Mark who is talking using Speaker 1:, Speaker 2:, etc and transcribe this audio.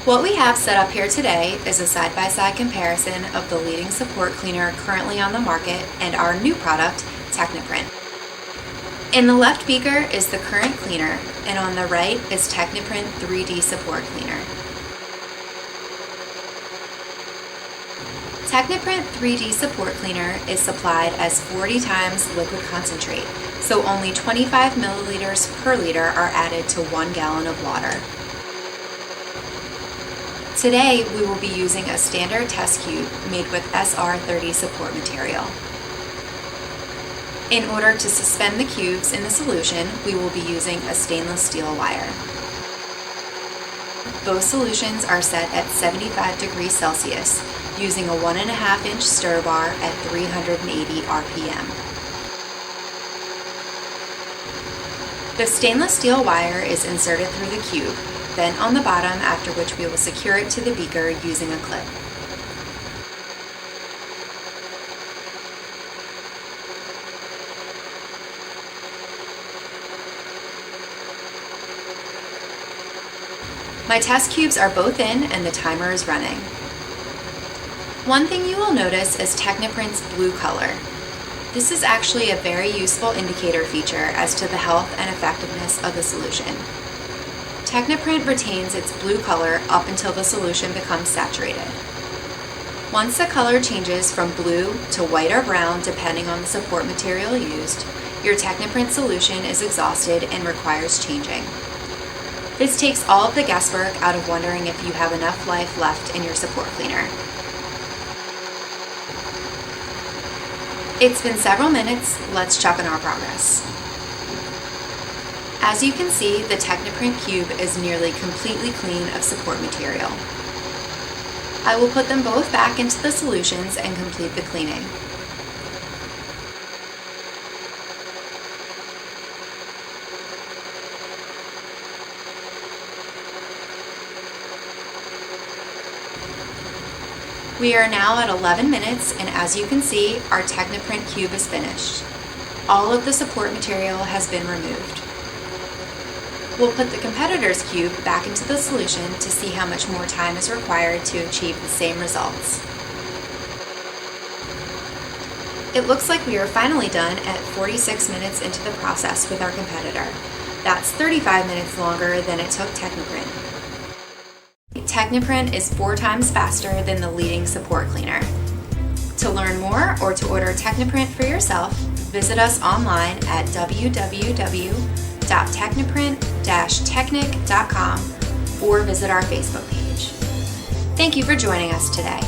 Speaker 1: What we have set up here today is a side-by-side comparison of the leading support cleaner currently on the market and our new product, Techni-Print. In the left beaker is the current cleaner, and on the right is Techni-Print 3D Support Cleaner. Techni-Print 3D Support Cleaner is supplied as 40 times liquid concentrate, so only 25 milliliters per liter are added to 1 gallon of water. Today, we will be using a standard test cube made with SR30 support material. In order to suspend the cubes in the solution, we will be using a stainless steel wire. Both solutions are set at 75 degrees Celsius using a 1.5-inch stir bar at 380 RPM. The stainless steel wire is inserted through the cube, then on the bottom, after which we will secure it to the beaker using a clip. My test cubes are both in and the timer is running. One thing you will notice is Techni-Print's blue color. This is actually a very useful indicator feature as to the health and effectiveness of the solution. Techni-Print retains its blue color up until the solution becomes saturated. Once the color changes from blue to white or brown depending on the support material used, your Techni-Print solution is exhausted and requires changing. This takes all of the guesswork out of wondering if you have enough life left in your support cleaner. It's been several minutes, let's check on our progress. As you can see, the Techni-Print cube is nearly completely clean of support material. I will put them both back into the solutions and complete the cleaning. We are now at 11 minutes, and as you can see, our Techni-Print cube is finished. All of the support material has been removed. We'll put the competitor's cube back into the solution to see how much more time is required to achieve the same results. It looks like we are finally done at 46 minutes into the process with our competitor. That's 35 minutes longer than it took Techni-Print. Techni-Print is 4 times faster than the leading support cleaner. To learn more or to order Techni-Print for yourself, visit us online at www.techniprint-technic.com or visit our Facebook page. Thank you for joining us today.